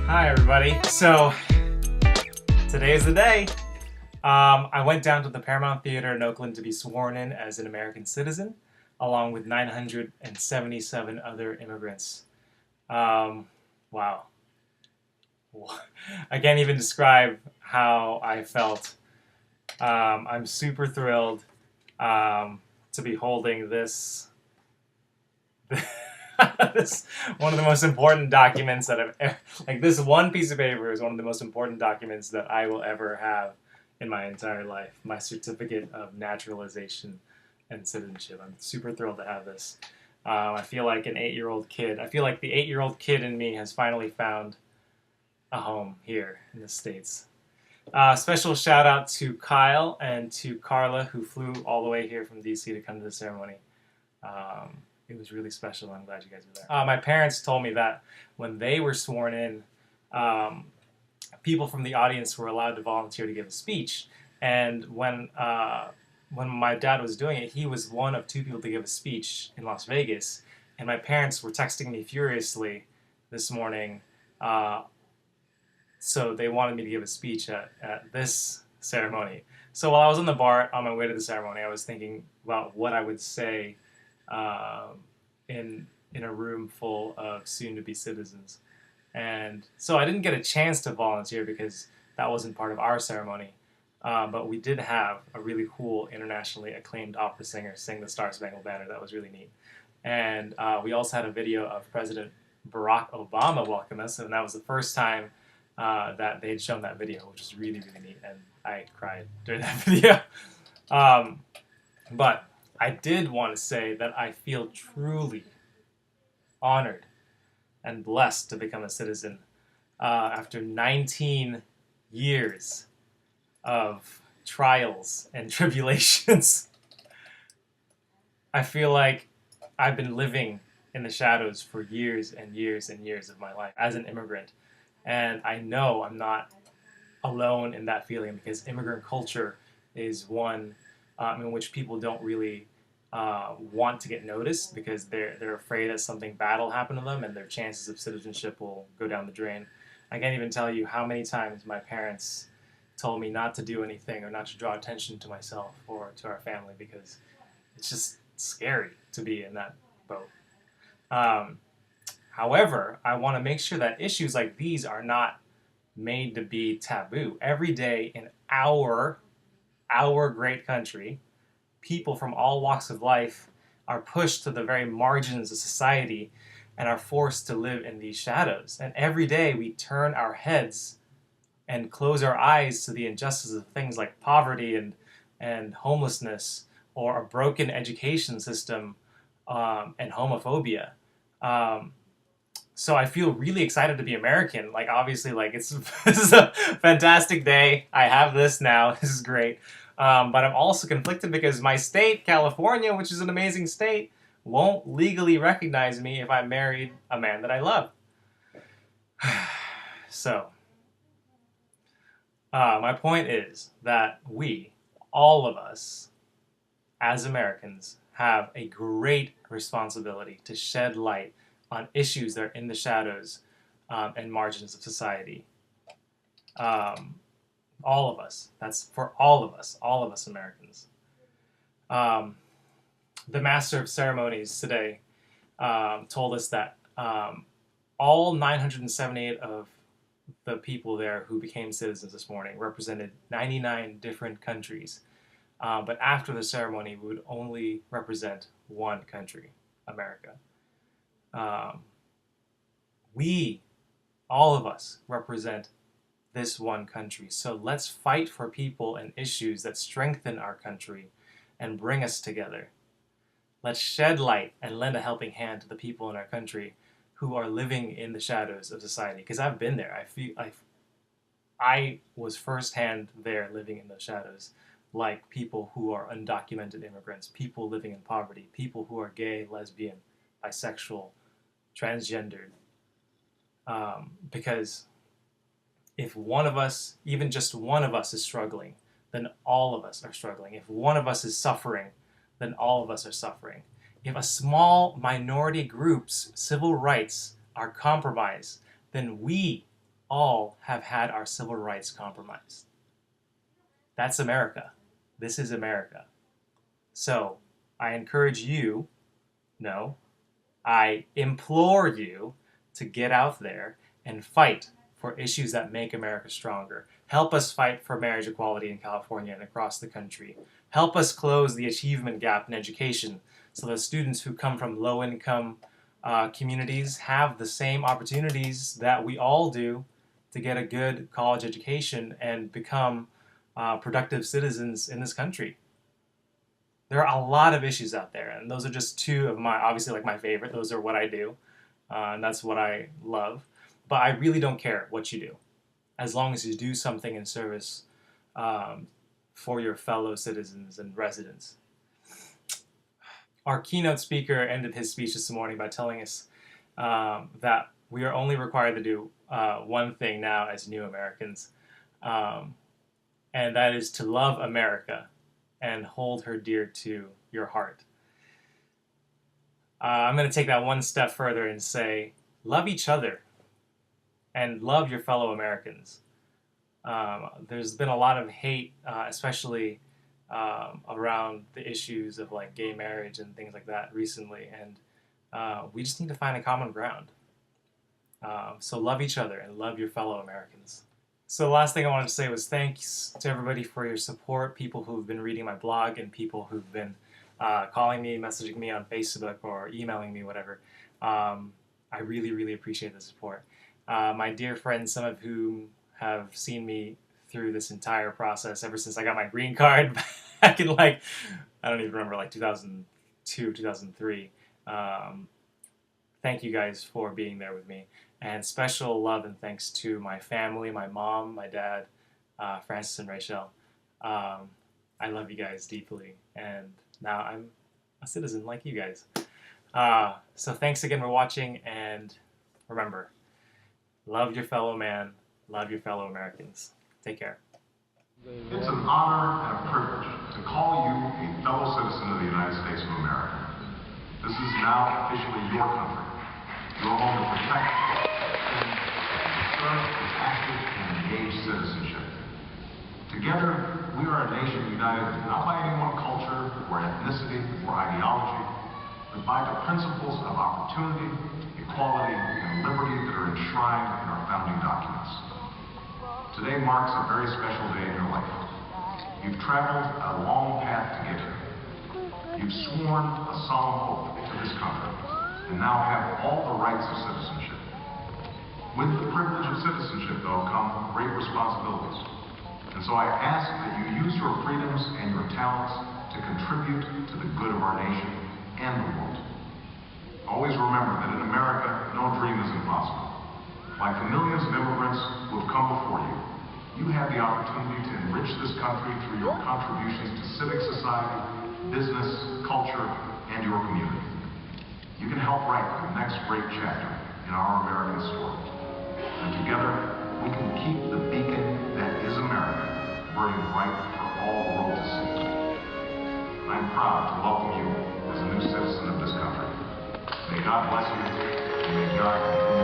Hi everybody. So today is the day. I went down to the Paramount Theater in Oakland to be sworn in as an American citizen, along with 977 other immigrants. Wow. I can't even describe how I felt. I'm super thrilled to be holding this. This one of the most important documents that I've ever, like this one piece of paper is one of the most important documents that I will ever have in my entire life. My certificate of naturalization and citizenship. I'm super thrilled to have this. I feel like an 8-year-old kid. I feel like the 8-year-old kid in me has finally found a home here in the States. Special shout out to Kyle and to Carla who flew all the way here from DC to come to the ceremony. It was really special. I'm glad you guys were there. My parents told me that when they were sworn in, people from the audience were allowed to volunteer to give a speech. And when my dad was doing it, he was one of 2 people to give a speech in Las Vegas. And my parents were texting me furiously this morning. So they wanted me to give a speech at this ceremony. So while I was on the BART on my way to the ceremony, I was thinking about what I would say in a room full of soon-to-be citizens. And so I didn't get a chance to volunteer because that wasn't part of our ceremony. But we did have a really cool, internationally acclaimed opera singer sing the Star Spangled Banner. That was really neat. And we also had a video of President Barack Obama welcome us, and that was the first time that they'd shown that video, which was really, really neat. And I cried during that video. But I did want to say that I feel truly honored and blessed to become a citizen after 19 years of trials and tribulations. I feel like I've been living in the shadows for years and years and years of my life as an immigrant. And I know I'm not alone in that feeling because immigrant culture is one in which people don't really want to get noticed because they're afraid that something bad will happen to them and their chances of citizenship will go down the drain. I can't even tell you how many times my parents told me not to do anything or not to draw attention to myself or to our family because it's just scary to be in that boat. However, I want to make sure that issues like these are not made to be taboo. Every day in our great country, people from all walks of life are pushed to the very margins of society and are forced to live in these shadows. And every day we turn our heads and close our eyes to the injustices of things like poverty and homelessness or a broken education system and homophobia. So I feel really excited to be American. Like obviously, like this is a fantastic day. I have this now. This is great. But I'm also conflicted because my state, California, which is an amazing state, won't legally recognize me if I married a man that I love. So, my point is that we, all of us, as Americans, have a great responsibility to shed light on issues that are in the shadows and margins of society. All of us. That's for all of us Americans. The Master of Ceremonies today told us that all 978 of the people there who became citizens this morning represented 99 different countries. But after the ceremony, we would only represent one country, America. We, all of us, represent this one country. So let's fight for people and issues that strengthen our country and bring us together. Let's shed light and lend a helping hand to the people in our country who are living in the shadows of society. Because I've been there. I was firsthand there living in those shadows, like people who are undocumented immigrants, people living in poverty, people who are gay, lesbian, bisexual, transgendered. Because if one of us, even just one of us is struggling, then all of us are struggling. If one of us is suffering, then all of us are suffering. If a small minority group's civil rights are compromised, then we all have had our civil rights compromised. That's America. This is America. So I encourage you, no, I implore you to get out there and fight for issues that make America stronger. Help us fight for marriage equality in California and across the country. Help us close the achievement gap in education so that students who come from low-income communities have the same opportunities that we all do to get a good college education and become productive citizens in this country. There are a lot of issues out there, and those are just two of my, obviously, like, my favorite. Those are what I do, and that's what I love. But I really don't care what you do, as long as you do something in service for your fellow citizens and residents. Our keynote speaker ended his speech this morning by telling us that we are only required to do one thing now as new Americans, and that is to love America and hold her dear to your heart. I'm going to take that one step further and say, love each other and love your fellow Americans. There's been a lot of hate, especially around the issues of like gay marriage and things like that recently, and we just need to find a common ground. So love each other and love your fellow Americans. So the last thing I wanted to say was thanks to everybody for your support, people who've been reading my blog and people who've been calling me, messaging me on Facebook or emailing me, whatever. I really, really appreciate the support. My dear friends, some of whom have seen me through this entire process ever since I got my green card back in like, I don't even remember, like 2002, 2003. Thank you guys for being there with me. And special love and thanks to my family, my mom, my dad, Francis and Rachel. I love you guys deeply, and now I'm a citizen like you guys. So thanks again for watching, and remember, love your fellow man, love your fellow Americans. Take care. It's an honor and a privilege to call you a fellow citizen of the United States of America. This is now officially your country, your home to protect and serve with active and engaged citizenship. Together, we are a nation united not by any one culture or ethnicity or ideology, but by the principles of opportunity, equality, and liberty that are enshrined in our founding documents. Today marks a very special day in your life. You've traveled a long path to get here. You've sworn a solemn oath to this country, and now have all the rights of citizenship. With the privilege of citizenship, though, come great responsibilities. And so I ask that you use your freedoms and your talents to contribute to the good of our nation and the world. Always remember that in America, no dream is impossible. Like the millions of immigrants who have come before you, you have the opportunity to enrich this country through your contributions to civic society, business, culture, and your community. You can help write the next great chapter in our American story. And together, we can keep the beacon that is America burning bright for all the world to see. I'm proud to welcome you as a new citizen of this country. May God bless you, and may God continue